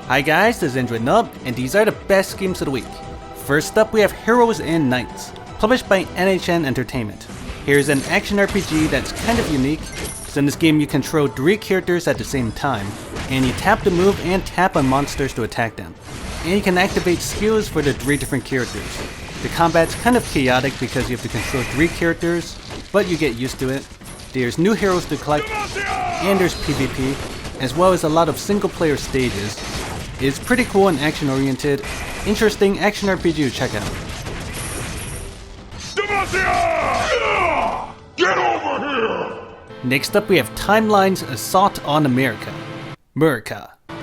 Hi guys, this is Android Nub, and these are the best games of the week. First up, we have Heroes and Knights, published by NHN Entertainment. Here's an action RPG that's kind of unique. So in this game you control 3 characters at the same time, and you tap to move and tap on monsters to attack them. And you can activate skills for the 3 different characters. The combat's kind of chaotic because you have to control 3 characters, but you get used to it. There's new heroes to collect, and there's PvP, as well as a lot of single player stages. It's pretty cool and action oriented. Interesting action RPG to check out. Get over here! Next up we have Timeline's Assault on America.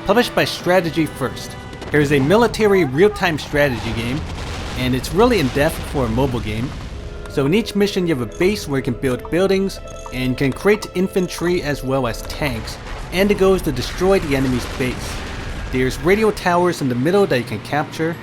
Published by Strategy First. Here's a military real-time strategy game, and it's really in-depth for a mobile game. So in each mission you have a base where you can build buildings, and can create infantry as well as tanks, and the goal is to destroy the enemy's base. There's radio towers in the middle that you can capture,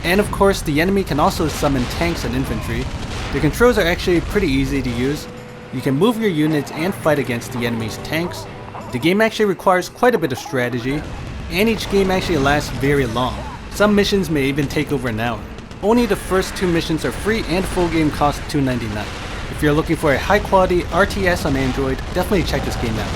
and of course the enemy can also summon tanks and infantry. The controls are actually pretty easy to use. You can move your units and fight against the enemy's tanks. The game actually requires quite a bit of strategy, and each game actually lasts very long. Some missions may even take over an hour. Only the first 2 missions are free and full game costs $2.99. If you're looking for a high quality RTS on Android, definitely check this game out.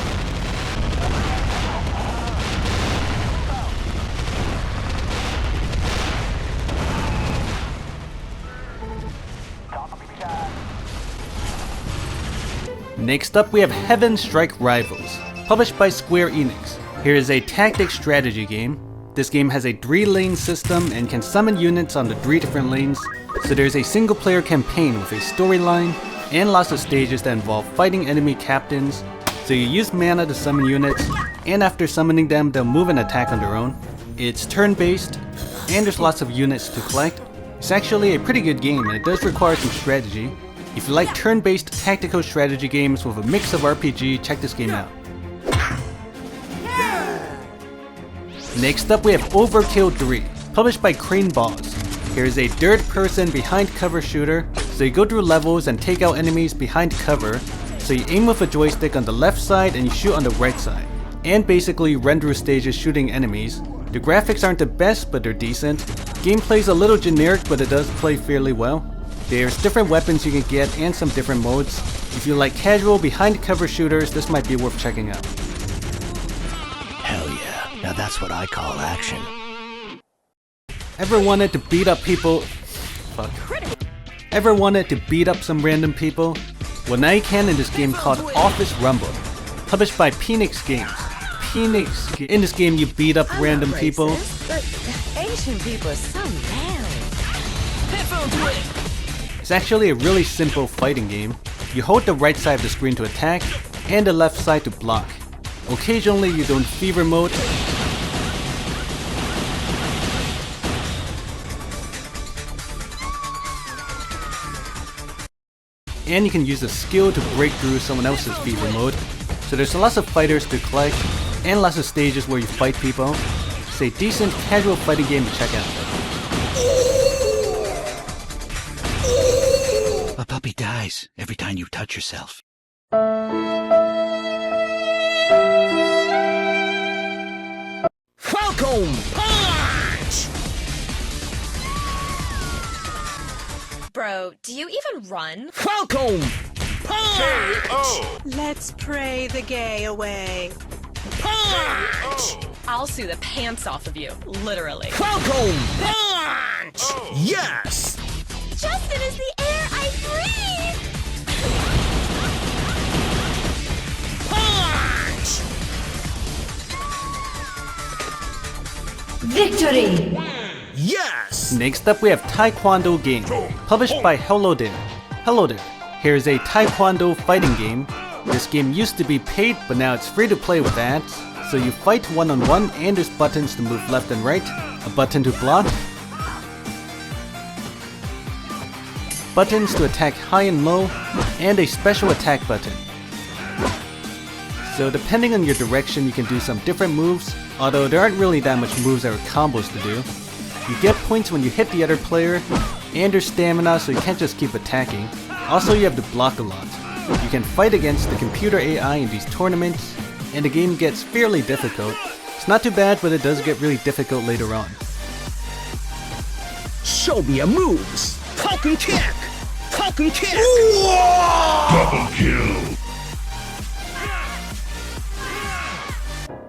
Next up we have Heavenstrike Rivals, published by Square Enix. Here is a tactics strategy game. This game has a 3-lane system and can summon units on the 3 different lanes. So there's a single player campaign with a storyline and lots of stages that involve fighting enemy captains. So you use mana to summon units, and after summoning them they'll move and attack on their own. It's turn-based, and there's lots of units to collect. It's actually a pretty good game, and it does require some strategy. If you like turn-based tactical strategy games with a mix of RPG, check this game out. Next up we have Overkill 3, published by Craneballs. Here's a third-person behind-cover shooter, so you go through levels and take out enemies behind cover. So you aim with a joystick on the left side and you shoot on the right side, and basically run through stages shooting enemies. The graphics aren't the best, but they're decent. Gameplay's a little generic, but it does play fairly well. There's different weapons you can get and some different modes. If you like casual behind-cover shooters, this might be worth checking out. Hell yeah, now that's what I call action. Ever wanted to beat up people? Ever wanted to beat up some random people? Well, now you can in this game called Office Rumble, published by PNIX Games. In this game you beat up random people. But Asian people are so manly. It's actually a really simple fighting game. You hold the right side of the screen to attack, and the left side to block. Occasionally you go in fever mode, and you can use a skill to break through someone else's fever mode. So there's lots of fighters to collect, and lots of stages where you fight people. It's a decent casual fighting game to check out. A puppy dies every time you touch yourself. Falcon Punch! Bro, do you even run? Falcon Punch! K.O. Let's pray the gay away. Punch! I'll sue the pants off of you, literally. Falcon Punch! Yes! Justin is the air I breathe! Punch! Victory! Yes! Next up we have Taekwondo game, published by Hello There. Here's a Taekwondo fighting game. This game used to be paid, but now it's free to play with ads. So you fight one-on-one, and there's buttons to move left and right, a button to block, buttons to attack high and low, and a special attack button. So depending on your direction you can do some different moves, although there aren't really that much moves or combos to do. You get points when you hit the other player, and there's stamina so you can't just keep attacking. Also you have to block a lot. You can fight against the computer AI in these tournaments, and the game gets fairly difficult. It's It's not too bad, but it does get really difficult later on. Show me your moves. Falcon kick. Falcon kick. Double kill.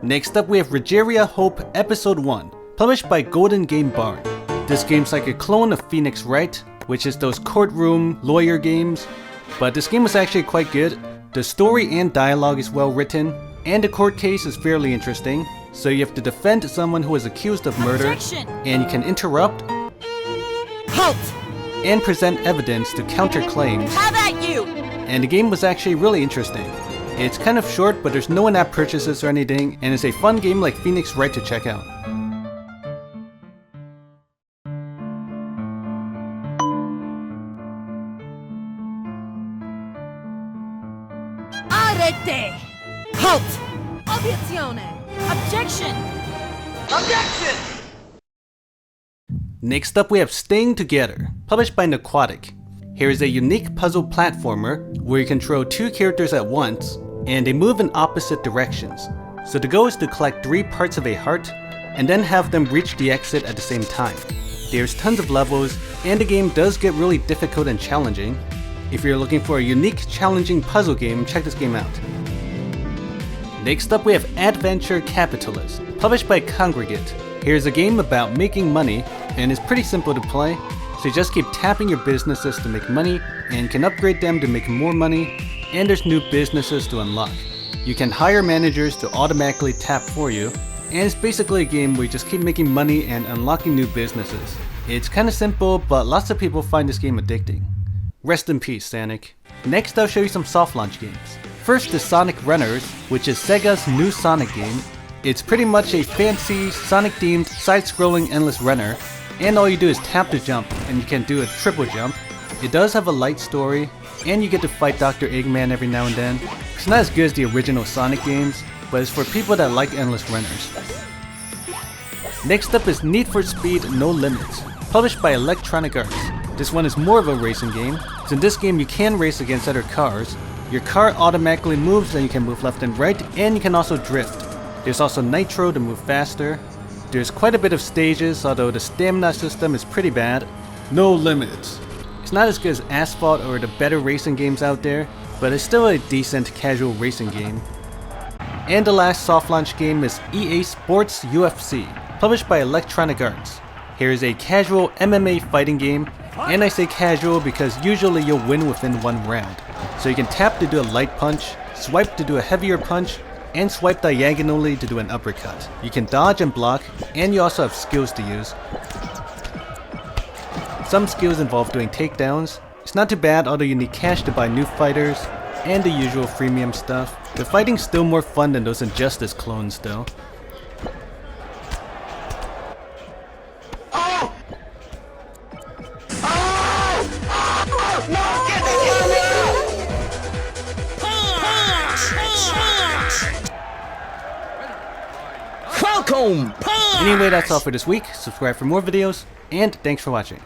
Next up we have Regeria Hope Episode 1, published by Golden Game Barn. This game's like a clone of PNIX, right? Which is those courtroom lawyer games. But this game was actually quite good. The story and dialogue is well written, and the court case is fairly interesting. So you have to defend someone who is accused of murder, and you can interrupt, Halt! and present evidence to counter claims. Have at you! And the game was actually really interesting. It's kind of short, but there's no in-app purchases or anything, and it's a fun game like PNIX, right, to check out. Arrete! Halt! Obiezione! Objection! Next up we have Staying Together, published by Naquatic. Here is a unique puzzle platformer where you control two characters at once, and they move in opposite directions. So the goal is to collect 3 parts of a heart, and then have them reach the exit at the same time. There's tons of levels, and the game does get really difficult and challenging. If you're looking for a unique, challenging puzzle game, check this game out. Next up we have Adventure Capitalist, published by Kongregate. Here's a game about making money, and it's pretty simple to play. So you just keep tapping your businesses to make money, and can upgrade them to make more money, and there's new businesses to unlock. You can hire managers to automatically tap for you, and it's basically a game where you just keep making money and unlocking new businesses. It's kinda simple, but lots of people find this game addicting. Rest in peace, Sonic. Next I'll show you some soft launch games. First is Sonic Runners, which is Sega's new Sonic game. It's pretty much a fancy, Sonic-themed, side-scrolling endless runner, and all you do is tap to jump, and you can do a triple jump. It does have a light story, and you get to fight Dr. Eggman every now and then. It's not as good as the original Sonic games, but it's for people that like endless runners. Next up is Need for Speed No Limits, published by Electronic Arts. This one is more of a racing game, so in this game you can race against other cars. Your car automatically moves and you can move left and right, and you can also drift. There's also nitro to move faster. There's quite a bit of stages, although the stamina system is pretty bad. No limits. It's not as good as Asphalt or the better racing games out there, but it's still a decent casual racing game. And the last soft launch game is EA Sports UFC, published by Electronic Arts. Here is a casual MMA fighting game, and I say casual because usually you'll win within 1 round. So you can tap to do a light punch, swipe to do a heavier punch, and swipe diagonally to do an uppercut. You can dodge and block, and you also have skills to use. Some skills involve doing takedowns. It's not too bad, although you need cash to buy new fighters, and the usual freemium stuff. The fighting's still more fun than those Injustice clones though. Falcon punch! Anyway, that's all for this week. Subscribe for more videos, and thanks for watching.